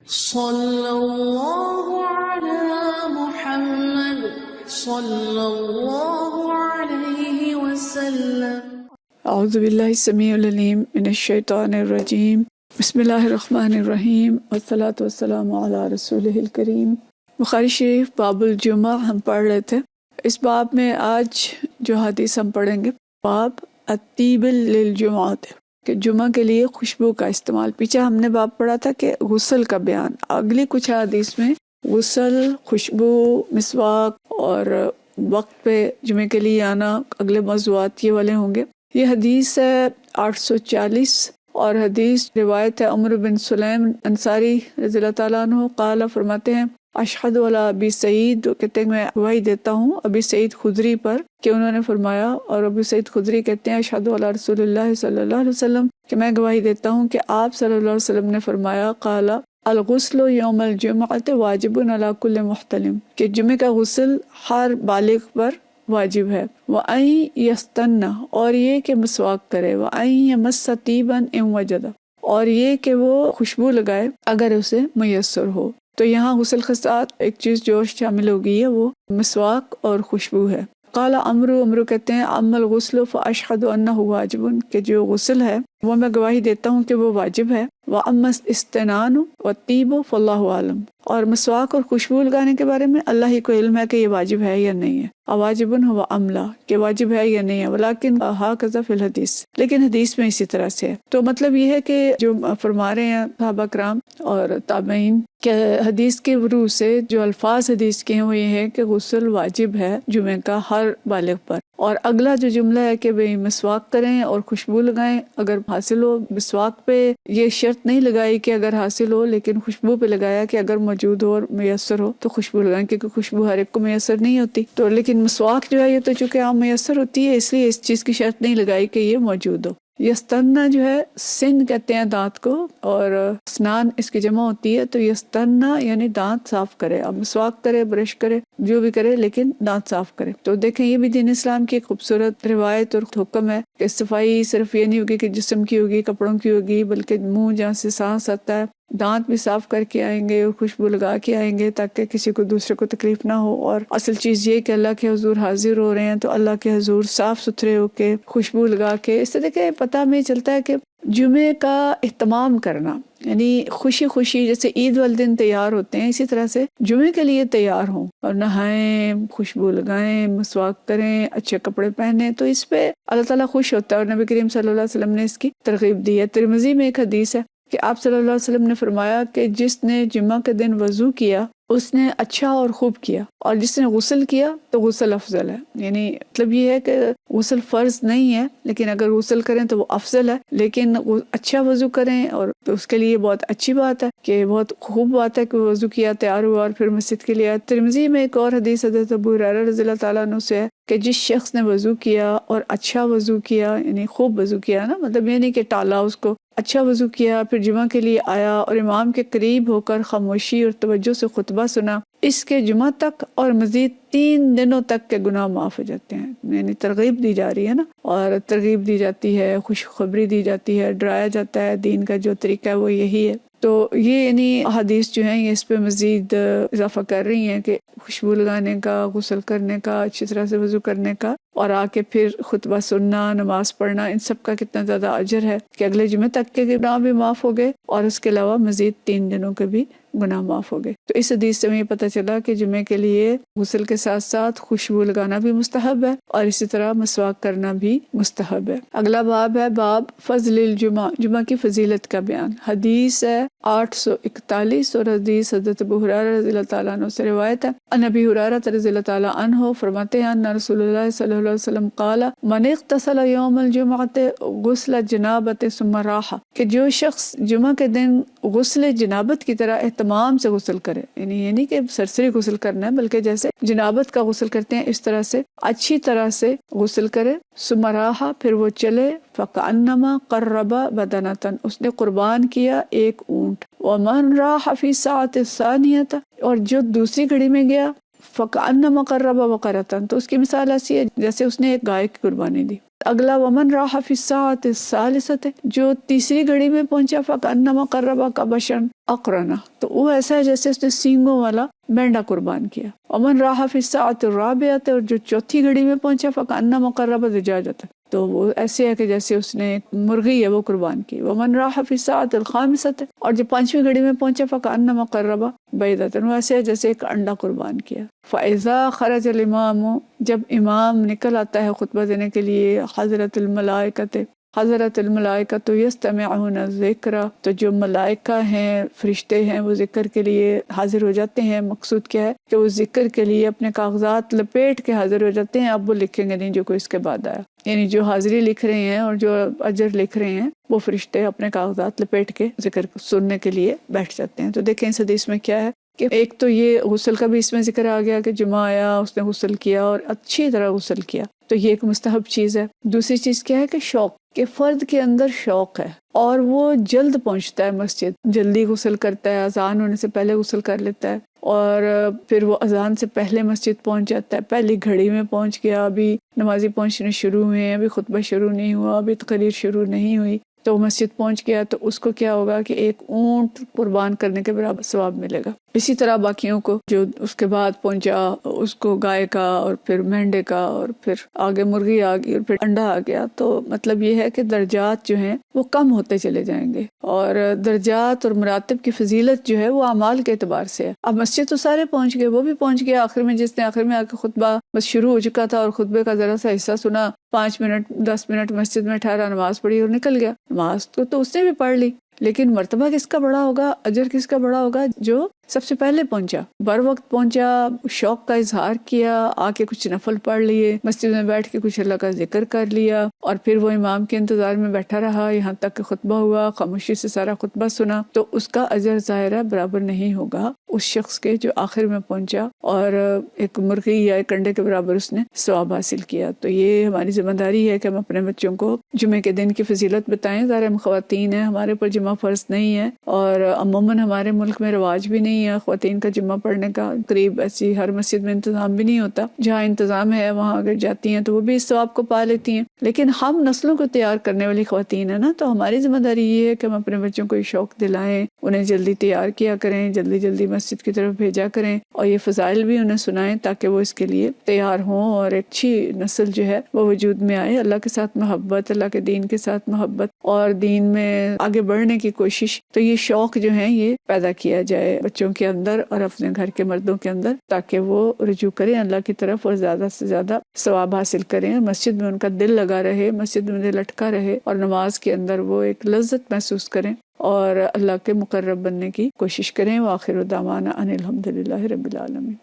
صلی اللہ علی محمد صلی اللہ علیہ وسلم۔ اعوذ باللہ السمیع العلیم من الشیطان الرجیم، بسم اللہ الرحمن الرحیم، والصلاة والسلام علی رسولہ الکریم۔ بخاری شریف باب الجمعہ ہم پڑھ رہے تھے۔ اس باب میں آج جو حدیث ہم پڑھیں گے، باب الطیب للجمعۃ، کہ جمعہ کے لیے خوشبو کا استعمال۔ پیچھے ہم نے باب پڑھا تھا کہ غسل کا بیان، اگلی کچھ حدیث میں غسل، خوشبو، مسواک اور وقت پہ جمعے کے لیے آنا، اگلے موضوعات یہ والے ہوں گے۔ یہ حدیث ہے 840 اور حدیث روایت ہے عمر بن سلیم انصاری رضی اللہ تعالیٰ عنہ قال، فرماتے ہیں اشہد علی ابی سعید، کہتے ہیں میں گواہی دیتا ہوں ابی سعید خدری پر کہ انہوں نے فرمایا، اور ابی سعید خدری کہتے ہیں اشہد علی رسول اللہ صلی اللہ علیہ وسلم، کہ میں گواہی دیتا ہوں کہ آپ صلی اللہ علیہ وسلم نے فرمایا قال الغسل یوم الجمعۃ واجب علی کل محتلم، کہ جمعے کا غسل ہر بالغ پر واجب ہے۔ وَأَن يَسْتَنَّ، اور یہ کہ مسواک کرے، وَأَن يَمَسَّ طِيبًا إِن وَجَدَ، اور یہ کہ وہ خوشبو لگائے اگر اسے میسر ہو۔ تو یہاں غسل کے ساتھ ایک چیز جو شامل ہو گئی ہے وہ مسواک اور خوشبو ہے۔ قال عمرو کہتے ہیں اما الغسل فاشهد انه واجب، کہ جو غسل ہے وہ میں گواہی دیتا ہوں کہ وہ واجب ہے۔ واما الاستنان والطیب فاللہ اعلم، اور مسواک اور خوشبو لگانے کے بارے میں اللہ ہی کو علم ہے کہ یہ واجب ہے یا نہیں ہے۔ اواجب ہو املا، کہ واجب ہے یا نہیں ہے، ولیکن ہاکذا فی الحدیث، لیکن حدیث میں اسی طرح سے ہے۔ تو مطلب یہ ہے کہ جو فرما رہے ہیں صحابہ کرام اور تابعین کہ حدیث کے وروح سے جو الفاظ حدیث کے ہیں وہ یہ ہے کہ غسل واجب ہے جمعہ کا ہر بالغ پر۔ اور اگلا جو جملہ ہے کہ بھئی مسواک کریں اور خوشبو لگائیں اگر حاصل ہو۔ مسواک پہ یہ شرط نہیں لگائی کہ اگر حاصل ہو، لیکن خوشبو پہ لگایا کہ اگر موجود ہو اور میسر ہو تو خوشبو لگائیں، کیونکہ خوشبو ہر ایک کو میسر نہیں ہوتی۔ تو لیکن مسواک جو ہے یہ تو چونکہ عام میسر ہوتی ہے، اس لیے اس چیز کی شرط نہیں لگائی کہ یہ موجود ہو۔ یستنا جو ہے سن کہتے ہیں دانت کو، اور اسنان اس کی جمع ہوتی ہے، تو یستنا یعنی دانت صاف کرے۔ اب مسواک کرے، برش کرے، جو بھی کرے، لیکن دانت صاف کرے۔ تو دیکھیں یہ بھی دین اسلام کی ایک خوبصورت روایت اور حکم ہے کہ صفائی صرف یہ نہیں ہوگی کہ جسم کی ہوگی، کپڑوں کی ہوگی، بلکہ منہ جہاں سے سانس آتا ہے، دانت بھی صاف کر کے آئیں گے اور خوشبو لگا کے آئیں گے تاکہ کسی کو دوسرے کو تکلیف نہ ہو۔ اور اصل چیز یہ کہ اللہ کے حضور حاضر ہو رہے ہیں تو اللہ کے حضور صاف ستھرے ہو کے خوشبو لگا کے، اس سے دیکھیں پتہ ہمیں چلتا ہے کہ جمعے کا اہتمام کرنا، یعنی خوشی خوشی جیسے عید والے دن تیار ہوتے ہیں، اسی طرح سے جمعے کے لیے تیار ہوں اور نہائیں، خوشبو لگائیں، مسواک کریں، اچھے کپڑے پہنیں، تو اس پہ اللہ تعالیٰ خوش ہوتا ہے۔ اور نبی کریم صلی اللہ علیہ وسلم نے اس کی ترغیب دی ہے۔ ترمذی میں ایک حدیث ہے کہ آپ صلی اللہ علیہ وسلم نے فرمایا کہ جس نے جمعہ کے دن وضو کیا اس نے اچھا اور خوب کیا، اور جس نے غسل کیا تو غسل افضل ہے۔ یعنی مطلب یہ ہے کہ غسل فرض نہیں ہے، لیکن اگر غسل کریں تو وہ افضل ہے، لیکن اچھا وضو کریں اور اس کے لیے بہت اچھی بات ہے، کہ بہت خوب بات ہے کہ وضو کیا، تیار ہوا اور پھر مسجد کے لیے آیا۔ ترمذی میں ایک اور حدیث حضرت ابو ہریرہ رضی اللہ تعالیٰ عنہ سے ہے کہ جس شخص نے وضو کیا اور اچھا وضو کیا، یعنی خوب وضو کیا نا، مطلب یہ نہیں کہ ٹالا اس کو، اچھا وضو کیا، پھر جمعہ کے لیے آیا اور امام کے قریب ہو کر خاموشی اور توجہ سے خطبہ سنا، اس کے جمعہ تک اور مزید 3 دنوں تک کے گناہ معاف ہو جاتے ہیں۔ یعنی ترغیب دی جا رہی ہے نا، اور ترغیب دی جاتی ہے، خوشخبری دی جاتی ہے، ڈرایا جاتا ہے، دین کا جو طریقہ ہے وہ یہی ہے۔ تو یہ یعنی حدیث جو ہیں یہ اس پہ مزید اضافہ کر رہی ہیں کہ خوشبو لگانے کا، غسل کرنے کا، اچھی طرح سے وضو کرنے کا، اور آ کے پھر خطبہ سننا، نماز پڑھنا، ان سب کا کتنا زیادہ اجر ہے کہ اگلے جمعے تک کے گناہ بھی معاف ہو گئے اور اس کے علاوہ مزید 3 دنوں کے بھی گناہ معاف ہو گئے۔ تو اس حدیث سے ہمیں یہ پتہ چلا کہ جمعے کے لیے غسل کے ساتھ ساتھ خوشبو لگانا بھی مستحب ہے اور اسی طرح مسواک کرنا بھی مستحب ہے۔ اگلا باب ہے باب فضل الجمعہ، جمعہ کی فضیلت کا بیان۔ حدیث ہے 841 اور حدیث حضرت ابو ہریرہ رضی اللہ تعالیٰ عنہ سے روایت ہے۔ ان ابی ہریرہ رضی اللہ تعالیٰ عنہ فرماتے ہیں ان رسول اللہ صلی اللہ علیہ وسلم قال من اغتسل یوم الجمعۃ غسل جنابۃ ثم راح، کہ جو شخص جمعہ کے دن غسل جنابت کی طرح اہتمام سے غسل کرے، یعنی یہ نہیں کہ سرسری غسل کرنا ہے، بلکہ جیسے جنابت کا غسل کرتے ہیں اس طرح سے اچھی طرح سے غسل کرے، ثم راح، پھر وہ چلے، فکأنما قرب بدنۃ، اس نے قربان کیا ایک اونٹ، ومن راح فی الساعۃ الثانیۃ، اور جو دوسری گھڑی میں گیا، فکأنما قرب بقرۃ، تو اس کی مثال ایسی ہے جیسے اس نے ایک گائے کی قربانی دی۔ اگلا ومن راح فی الساعۃ الثالثۃ، جو تیسری گھڑی میں پہنچا فکأنما قرب کبشا اقرنہ، تو وہ ایسا ہے جیسے اس نے سینگوں والا مینڈا قربان کیا۔ ومن راح فی الساعۃ الرابعۃ، اور جو چوتھی گھڑی میں پہنچا فکأنما قرب دجاجۃ، تو وہ ایسے ہے کہ جیسے اس نے ایک مرغی ہے وہ قربان کی۔ ومن راح فی الساعۃ الخامسۃ، اور جو پانچویں گھڑی میں پہنچا فکأنما قرب بیضۃ، وہ ایسے ہے جیسے ایک انڈا قربان کیا۔ فإذا خرج الامام، جب امام نکل آتا ہے خطبہ دینے کے لیے، حضرت الملائکۃ یستمعون الذکر، تو جو ملائکہ ہیں، فرشتے ہیں، وہ ذکر کے لیے حاضر ہو جاتے ہیں۔ مقصود کیا ہے کہ وہ ذکر کے لیے اپنے کاغذات لپیٹ کے حاضر ہو جاتے ہیں، اب وہ لکھیں گے نہیں جو کوئی اس کے بعد آیا، یعنی جو حاضری لکھ رہے ہیں اور جو اجر لکھ رہے ہیں وہ فرشتے اپنے کاغذات لپیٹ کے ذکر سننے کے لیے بیٹھ جاتے ہیں۔ تو دیکھیں اس حدیث میں کیا ہے کہ ایک تو یہ غسل کا بھی اس میں ذکر آ گیا کہ جمعہ آیا، اس نے غسل کیا اور اچھی طرح غسل کیا، تو یہ ایک مستحب چیز ہے۔ دوسری چیز کیا ہے کہ شوق، کہ فرد کے اندر شوق ہے اور وہ جلد پہنچتا ہے مسجد، جلدی غسل کرتا ہے، اذان ہونے سے پہلے غسل کر لیتا ہے، اور پھر وہ اذان سے پہلے مسجد پہنچ جاتا ہے، پہلی گھڑی میں پہنچ گیا، ابھی نمازی پہنچنے شروع ہوئے ہیں، ابھی خطبہ شروع نہیں ہوا، ابھی تقریر شروع نہیں ہوئی، تو مسجد پہنچ گیا، تو اس کو کیا ہوگا کہ ایک اونٹ قربان کرنے کے برابر ثواب ملے گا۔ اسی طرح باقیوں کو جو اس کے بعد پہنچا، اس کو گائے کا اور پھر مینڈے کا اور پھر آگے مرغی آ گئی اور پھر انڈا آ گیا، تو مطلب یہ ہے کہ درجات جو ہیں وہ کم ہوتے چلے جائیں گے، اور درجات اور مراتب کی فضیلت جو ہے وہ اعمال کے اعتبار سے ہے۔ اب مسجد تو سارے پہنچ گئے، وہ بھی پہنچ گیا آخر میں، جس نے آخر میں آ کے خطبہ بس شروع ہو چکا تھا اور خطبے کا ذرا سا حصہ سنا، 5 منٹ 10 منٹ مسجد میں ٹھہرا، نماز پڑھی اور نکل گیا۔ نماز تو اس نے بھی پڑھ لی، لیکن مرتبہ کس کا بڑا ہوگا، اجر کس کا بڑا ہوگا؟ جو سب سے پہلے پہنچا، بر وقت پہنچا، شوق کا اظہار کیا، آ کے کچھ نفل پڑھ لیے، مسجد میں بیٹھ کے کچھ اللہ کا ذکر کر لیا، اور پھر وہ امام کے انتظار میں بیٹھا رہا یہاں تک کہ خطبہ ہوا، خاموشی سے سارا خطبہ سنا، تو اس کا اجر ظاہرہ برابر نہیں ہوگا اس شخص کے جو آخر میں پہنچا اور ایک مرغی یا ایک انڈے کے برابر اس نے ثواب حاصل کیا۔ تو یہ ہماری ذمہ داری ہے کہ ہم اپنے بچوں کو جمعے کے دن کی فضیلت بتائیں۔ ظاہر ہم خواتین ہیں، ہمارے پر جمعہ فرض نہیں ہے، اور عموماً ہمارے ملک میں رواج بھی نہیں ہے خواتین کا جمعہ پڑھنے کا، قریب ایسی ہر مسجد میں انتظام بھی نہیں ہوتا، جہاں انتظام ہے وہاں اگر جاتی ہیں تو وہ بھی اس ثواب کو پا لیتی ہیں، لیکن ہم نسلوں کو تیار کرنے والی خواتین ہیں نا، تو ہماری ذمہ داری یہ ہے کہ ہم اپنے بچوں کو یہ شوق دلائیں، انہیں جلدی تیار کیا کریں، جلدی جلدی مسجد کی طرف بھیجا کریں، اور یہ فضائل بھی انہیں سنائیں تاکہ وہ اس کے لیے تیار ہوں اور ایک اچھی نسل جو ہے وہ وجود میں آئے۔ اللہ کے ساتھ محبت، اللہ کے دین کے ساتھ محبت اور دین میں آگے بڑھنے کی کوشش، تو یہ شوق جو ہے یہ پیدا کیا جائے بچوں کے اندر اور اپنے گھر کے مردوں کے اندر، تاکہ وہ رجوع کریں اللہ کی طرف اور زیادہ سے زیادہ ثواب حاصل کریں، مسجد میں ان کا دل لگا رہے، مسجد میں دل اٹکا رہے، اور نماز کے اندر وہ ایک لذت محسوس کریں اور اللہ کے مقرب بننے کی کوشش کریں۔ وآخر دعوانا ان الحمد للہ رب العالمین۔